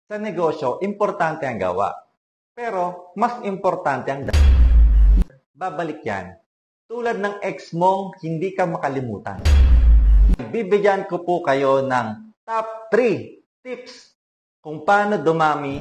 Sa negosyo, importante ang gawa. Pero, mas importante ang babalik yan. Tulad ng ex mong hindi ka makalimutan. Bibigyan ko po kayo ng top 3 tips kung paano dumami.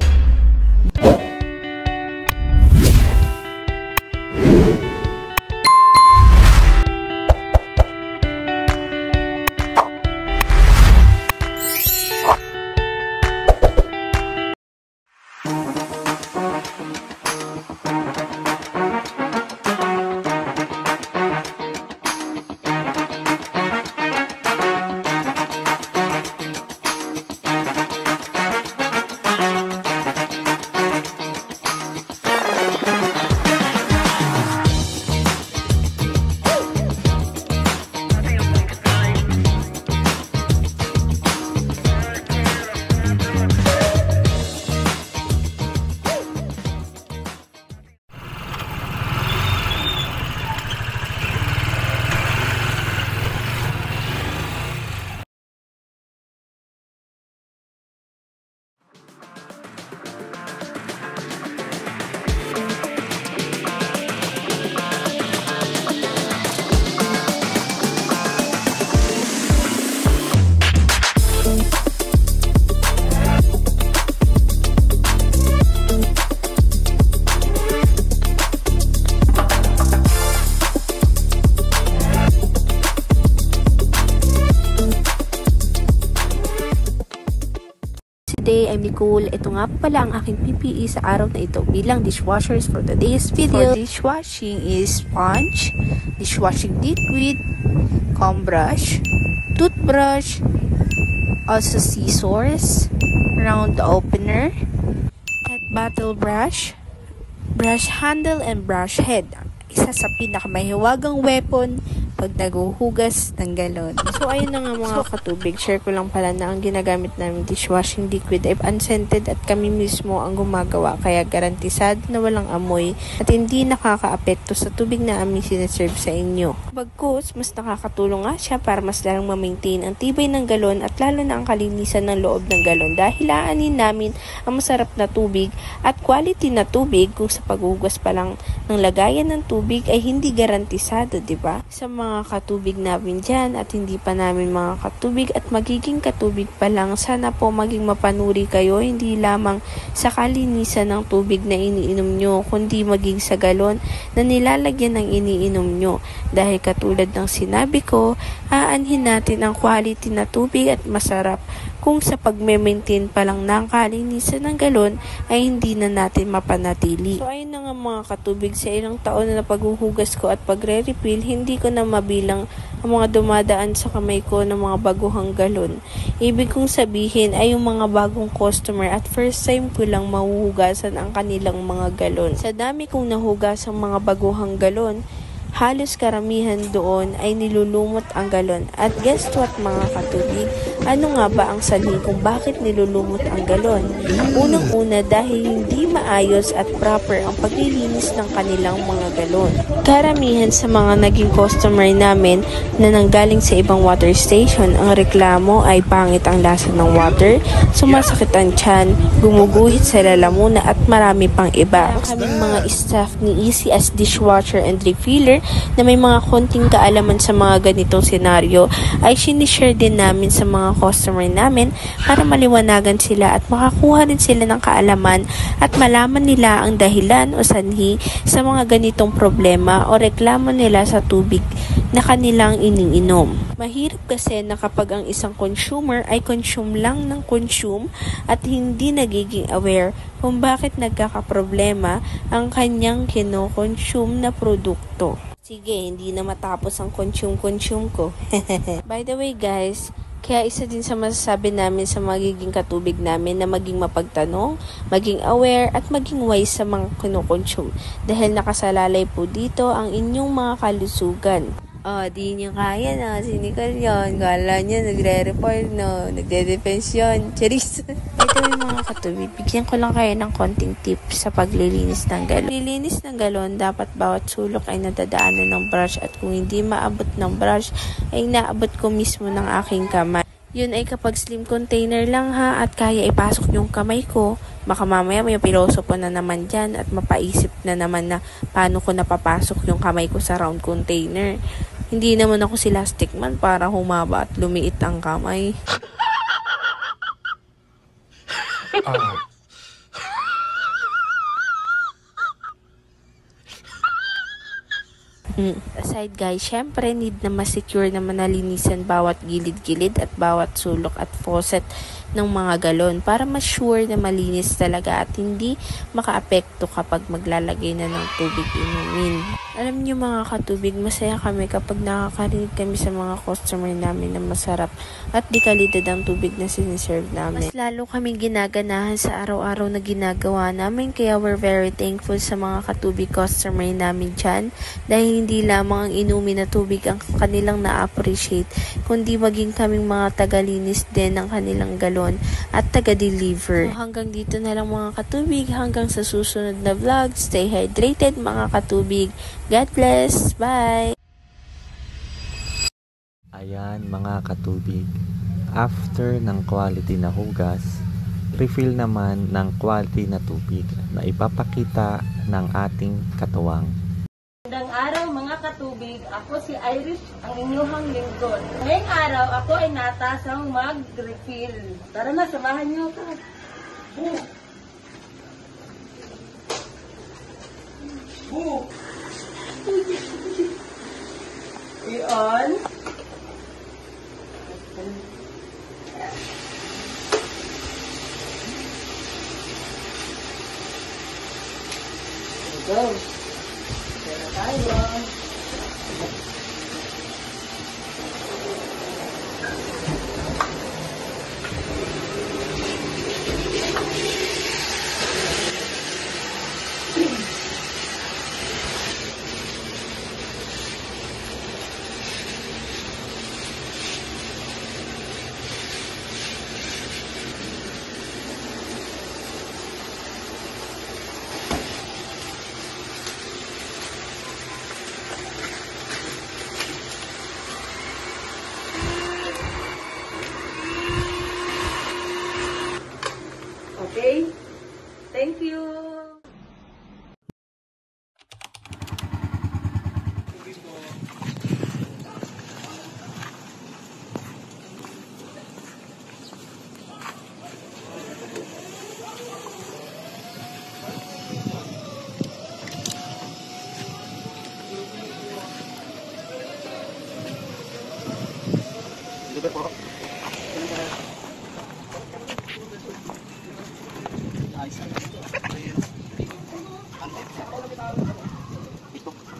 Today, I'm Nicole. Ito nga pala ang aking PPE sa araw na ito bilang dishwashers for today's video. For dishwashing is sponge, dishwashing liquid, comb brush, toothbrush, also scissors, round opener, at bottle brush, brush handle, and brush head. Isa sa pinakamahiwagang weapon pag naguhugas ng galon. So, ayun na nga mga katubig. Share ko lang pala na ang ginagamit namin dishwashing liquid ay unscented at kami mismo ang gumagawa. Kaya garantisado na walang amoy at hindi nakakaapekto sa tubig na aming sineserve sa inyo. Bagkus, mas nakakatulong nga siya para mas larang ma-maintain ang tibay ng galon at lalo na ang kalinisan ng loob ng galon dahil aanin namin ang masarap na tubig at quality na tubig kung sa paghugas pa lang ng lagayan ng tubig ay hindi garantisado, diba? Sa mga katubig namin dyan at hindi pa namin mga katubig at magiging katubig pa lang, sana po maging mapanuri kayo hindi lamang sa kalinisan ng tubig na iniinom nyo kundi maging sa galon na nilalagyan ng iniinom nyo dahil katulad ng sinabi ko, aanhin natin ang quality na tubig at masarap kung sa pagme-maintain pa lang ng kalinisan ng galon ay hindi na natin mapanatili. So ayun na nga mga katubig, sa ilang taon na paghuhugas ko at pagre-refill, hindi ko na mabilang ang mga dumadaan sa kamay ko ng mga baguhang galon. Ibig kong sabihin ay yung mga bagong customer at first time ko lang mahuhugasan ang kanilang mga galon. Sa dami kong nahugasang mga baguhang galon, halos karamihan doon ay nilulumot ang galon. At guess what mga katubig? Ano nga ba ang sanhi kung bakit nilulumot ang galon? Unang-una dahil hindi maayos at proper ang paglilinis ng kanilang mga galon. Karamihan sa mga naging customer namin na nanggaling sa ibang water station, ang reklamo ay pangit ang lasa ng water, sumasakit ang tiyan, gumuguhit sa lalamuna at marami pang iba. Kaming mga staff ni Easy as dishwasher and refiller na may mga konting kaalaman sa mga ganitong senaryo ay sinishare din namin sa mga customer namin para maliwanagan sila at makakuha rin sila ng kaalaman at malaman nila ang dahilan o sanhi sa mga ganitong problema o reklamo nila sa tubig na kanilang iniinom. Mahirap kasi na kapag ang isang consumer ay consume lang ng consume at hindi nagiging aware kung bakit nagkakaproblema ang kanyang kino-consume na produkto. Sige, hindi na matapos ang consume ko. By the way guys, kaya isa din sa masasabi namin sa magiging katubig namin na maging mapagtanong, maging aware at maging wise sa mga kinukonsume dahil nakasalalay po dito ang inyong mga kalusugan. Di nyo kaya na, sinikal yun. Kala nyo, nagre-report, no? Nagde-defense yun. Charis! Ito yung mga katubig. Bigyan ko lang kayo ng konting tips sa paglilinis ng galon. Paglilinis ng galon, dapat bawat sulok ay nadadaanan ng brush at kung hindi maabot ng brush, ay naabot ko mismo ng aking kamay. Yun ay kapag slim container lang ha at kaya ipasok yung kamay ko. Baka mamaya may pilosopo na naman dyan at mapaisip na naman na paano ko napapasok yung kamay ko sa round container. Hindi naman ako si Elastic Man para humaba at lumiit ang kamay. Aside guys, syempre need na ma-secure na manalinisan bawat gilid-gilid at bawat sulok at faucet ng mga galon para ma-sure na malinis talaga at hindi makaapekto kapag maglalagay na ng tubig inumin. Alam niyo mga katubig, masaya kami kapag nakakarinig kami sa mga customer namin na masarap at di kalidad ang tubig na siniserve namin. Mas lalo kami ginaganahan sa araw-araw na ginagawa namin kaya we're very thankful sa mga katubig customer namin dyan dahil hindi lamang ang inumin na tubig ang kanilang na-appreciate kundi maging kaming mga tagalinis din ng kanilang galon at taga-deliver. So, hanggang dito na lang mga katubig, hanggang sa susunod na vlog. Stay hydrated mga katubig. God bless. Bye! Ayan mga katubig, after ng quality na hugas, refill naman ng quality na tubig na ipapakita ng ating katuwang. Magandang araw mga katubig, ako si Irish, ang inyong lingkod. Ngayong araw ako ay natasang mag-refill. Tara na, samahan niyo ako. Iyon. Go. Pera tayo. Okay? Thank you!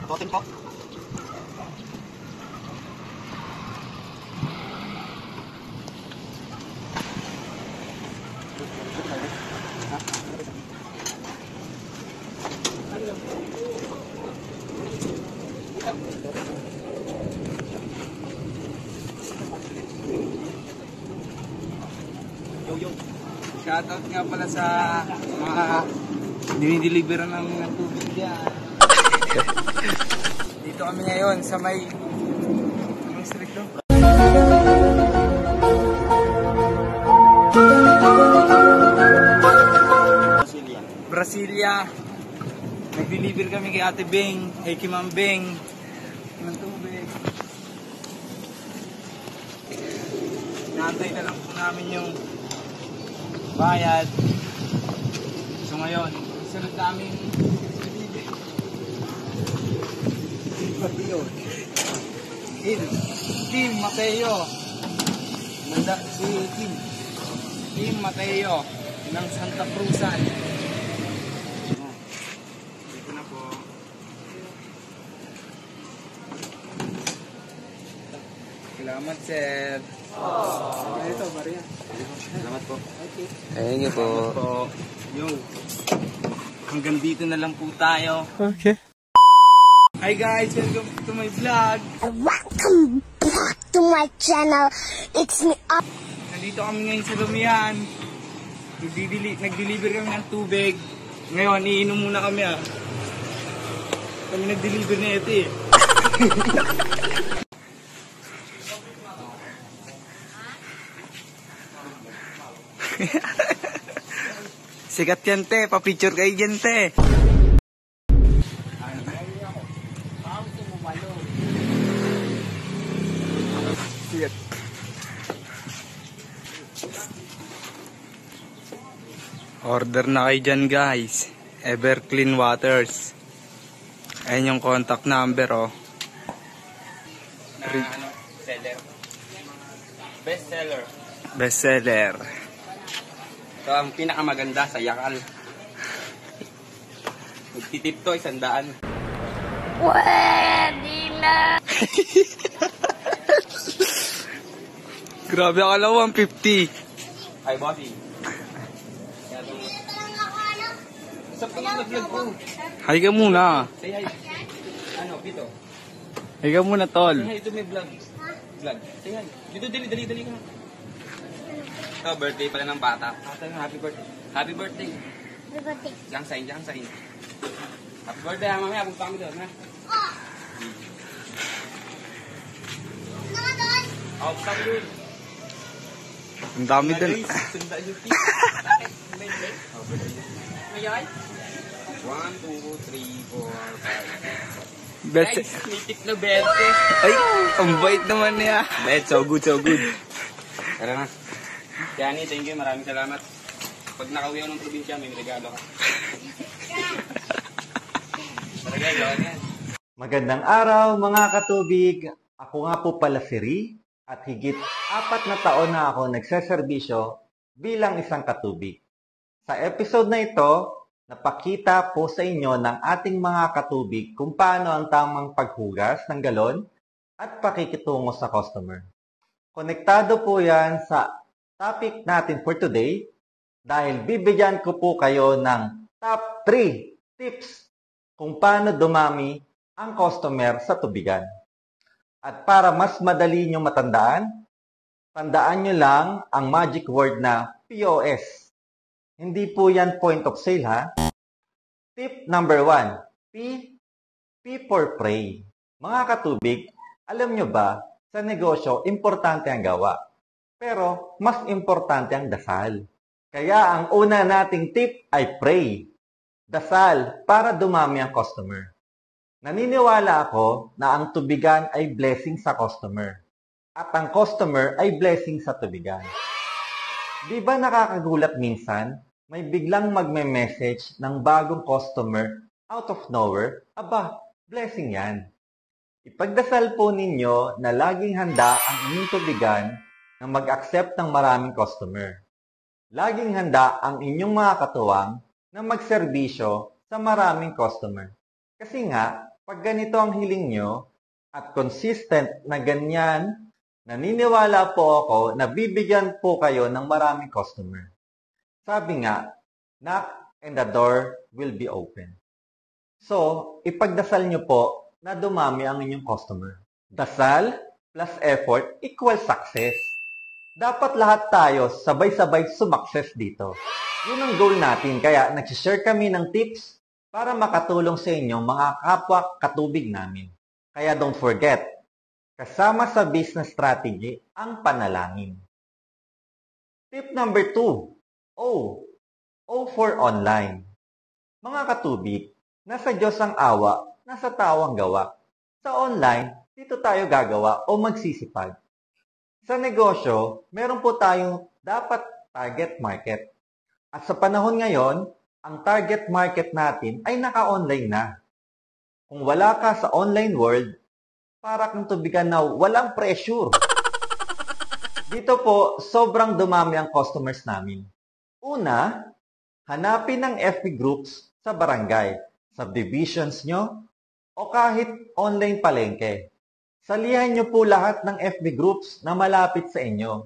Totem po. Yo. Shoutout nga pala sa mga dinideliver ng tubig dyan. Dito kami ngayon sa may anong street to? Brasilia. Nag-deliver kami kay Ate Beng, kay Kimam Beng ng tubig. Naantay na lang po namin yung bayad. So ngayon, sunod namin Kim Mateo Kim Mateo ng Santa Cruzan. Dito na po. Salamat sir. Ito Maria. Salamat po. Okay. Thank you po. Salamat po. Yo. Hanggang dito na lang po tayo. Okay. Hi guys, welcome to my vlog. Welcome back to my channel. It's me up. Nandito kami ngayon sa Lumihan. Nag-deliver kami ng tubig. Ngayon, iinom muna kami Kami nag-deliver na ito Sikat yan, te. Pa-picture kayo dyan, te. Sikat. Order na kayo dyan, guys. Everclean Waters. Ayan yung contact number, oh. Seller. Best seller. Best seller. Ito ang pinakamaganda sa Yakal. Magtitip to, 100. Pwede na. Grabe, akala ko 150. Ay, bossy. Sa pag-vlog ko. Hi ka muna. Say hi. Ano, Pito? Hi ka muna, tol. Say hi to my vlog. Vlog. Say hi. Dito, dali ka na. Ito, birthday pala ng bata. Happy birthday. Happy birthday. Birthday. Diyan sign. Happy birthday, ha, mamaya. Punta kami doon, ha? Oh, punta kami doon. Ang dami dun. Sundaan yung tip. Oh, birthday. Ngayon? 1, 2, 3, 4, 5. Best. Guys, may tip na 20. Ay, ang bait naman niya. Bet, so good, so good. Tara na. Yani, thank you. Maraming salamat. Pag nakauwi ako ng probinsya, may regalo ka. Tara guys, lawan yan. Magandang araw mga katubig. Ako nga po pala si Ri at higit 4 na taon na ako nagseserbisyo bilang isang katubig. Sa episode na ito, napakita po sa inyo ng ating mga katubig kung paano ang tamang paghugas ng galon at pakikitungo sa customer. Konektado po yan sa topic natin for today dahil bibigyan ko po kayo ng top 3 tips kung paano dumami ang customer sa tubigan. At para mas madali nyo matandaan, tandaan nyo lang ang magic word na POS. Hindi po yan point of sale, ha? Tip number 1, P for pray. Mga katubig, alam nyo ba, sa negosyo, importante ang gawa. Pero, mas importante ang dasal. Kaya ang una nating tip ay pray. Dasal para dumami ang customer. Naniniwala ako na ang tubigan ay blessing sa customer. At ang customer ay blessing sa tubigan. Di ba nakakagulat minsan, may biglang magme-message ng bagong customer out of nowhere? Aba, blessing yan. Ipagdasal po ninyo na laging handa ang inyong tubigan na mag-accept ng maraming customer. Laging handa ang inyong mga katuwang na magserbisyo sa maraming customer. Kasi nga, pag ganito ang hiling nyo at consistent na ganyan, naniniwala po ako na bibigyan po kayo ng maraming customer. Sabi nga, knock and the door will be open. So, ipagdasal nyo po na dumami ang inyong customer. Dasal plus effort equals success. Dapat lahat tayo sabay-sabay sumakses dito. Yun ang goal natin, kaya nagsishare kami ng tips para makatulong sa inyong mga kapwa katubig namin. Kaya don't forget, kasama sa business strategy ang panalangin. Tip number 2, O for online. Mga katubig, nasa Diyos ang awa, nasa tao ang gawa. Sa online, dito tayo gagawa o magsisipag. Sa negosyo, meron po tayong dapat target market. At sa panahon ngayon, ang target market natin ay naka-online na. Kung wala ka sa online world, para kang tubigan na walang pressure. Dito po, sobrang dumami ang customers namin. Una, hanapin ang FB groups sa barangay, subdivisions nyo, o kahit online palengke. Salihan nyo po lahat ng FB groups na malapit sa inyo.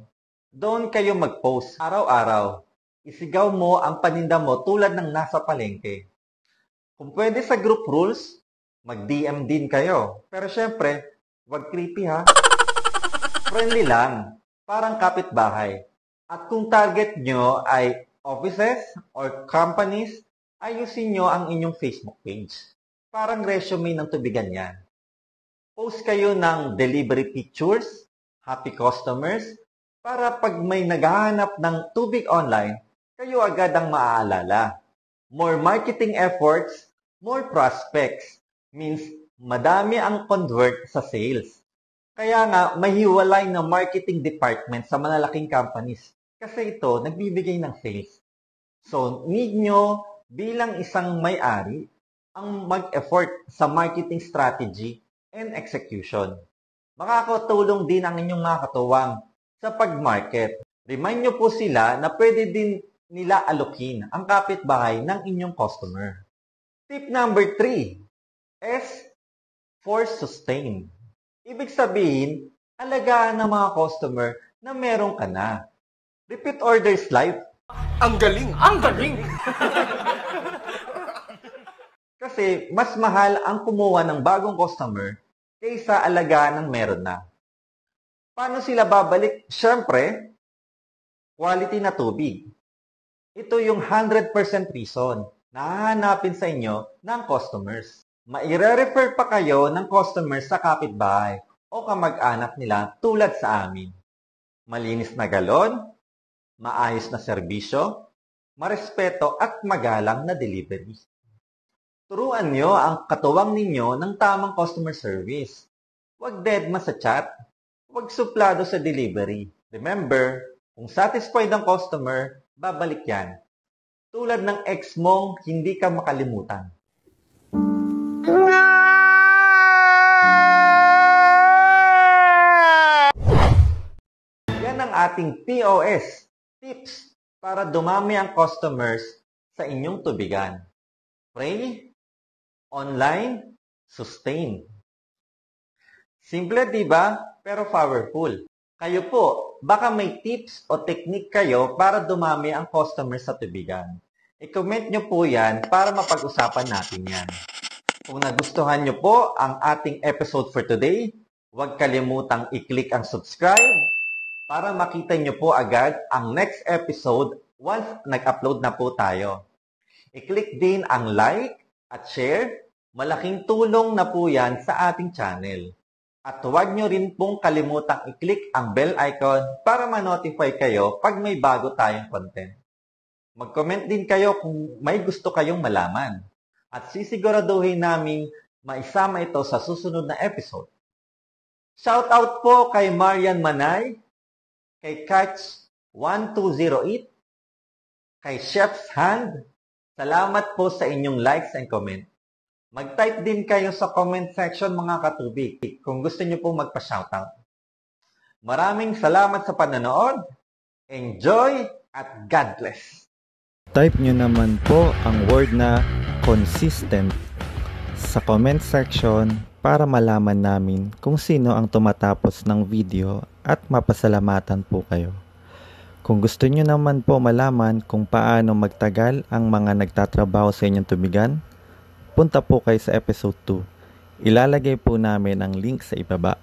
Doon kayo mag-post araw-araw. Isigaw mo ang paninda mo tulad ng nasa palengke. Kung pwede sa group rules, mag-DM din kayo. Pero syempre, wag creepy ha. Friendly lang, parang kapitbahay. At kung target nyo ay offices or companies, ayusin nyo ang inyong Facebook page. Parang resume ng tubigan yan. Post kayo ng delivery pictures, happy customers, Para pag may naghahanap ng tubig online, kayo agad ang maaalala. More marketing efforts, more prospects, means madami ang convert sa sales. Kaya nga, mahiwalay na marketing department sa malalaking companies. Kasi ito, nagbibigay ng sales. So, need nyo bilang isang may-ari ang mag-effort sa marketing strategy and execution. Makakatulong din ang inyong mga katuwang sa pag-market. Remind nyo po sila na pwede din nila alokin ang kapitbahay ng inyong customer. Tip number 3, S for sustain. Ibig sabihin, alagaan ng mga customer na meron ka na. Repeat orders life. Ang galing! Ang galing! Kasi mas mahal ang kumuha ng bagong customer kaysa alagaan ng meron na. Paano sila babalik? Siyempre, quality na tubig. Ito yung 100% reason na hahanapin sa inyo ng customers. Maire-refer pa kayo ng customers sa kapitbahay o kamag-anak nila tulad sa amin. Malinis na galon, maayos na serbisyo, marespeto at magalang na delivery. Turuan nyo ang katuwang ninyo ng tamang customer service. Huwag deadma sa chat, huwag suplado sa delivery. Remember, kung satisfied ang customer, babalik yan. Tulad ng ex mong hindi ka makalimutan. Yan ang ating POS, tips para dumami ang customers sa inyong tubigan. Pray, online, sustain. Simple, di ba? Pero powerful. Kayo po, baka may tips o technique kayo para dumami ang customer sa tubigan. I-comment nyo po yan para mapag-usapan natin yan. Kung nagustuhan nyo po ang ating episode for today, huwag kalimutang i-click ang subscribe para makita nyo po agad ang next episode once nag-upload na po tayo. I-click din ang like at share. Malaking tulong na po yan sa ating channel. At huwag nyo rin pong kalimutang i-click ang bell icon para ma-notify kayo pag may bago tayong content. Mag-comment din kayo kung may gusto kayong malaman. At sisiguraduhin namin maisama ito sa susunod na episode. Shoutout po kay Marian Manay, kay Catch1208, kay Chef's Hand. Salamat po sa inyong likes and comment. Mag-type din kayo sa comment section mga katubig kung gusto nyo po magpa-shoutout. Maraming salamat sa panonood. Enjoy at God bless. Type nyo naman po ang word na consistent sa comment section para malaman namin kung sino ang tumatapos ng video at mapasalamatan po kayo. Kung gusto nyo naman po malaman kung paano magtagal ang mga nagtatrabaho sa inyong tubigan, punta po kayo sa episode 2. Ilalagay po namin ang link sa ibaba.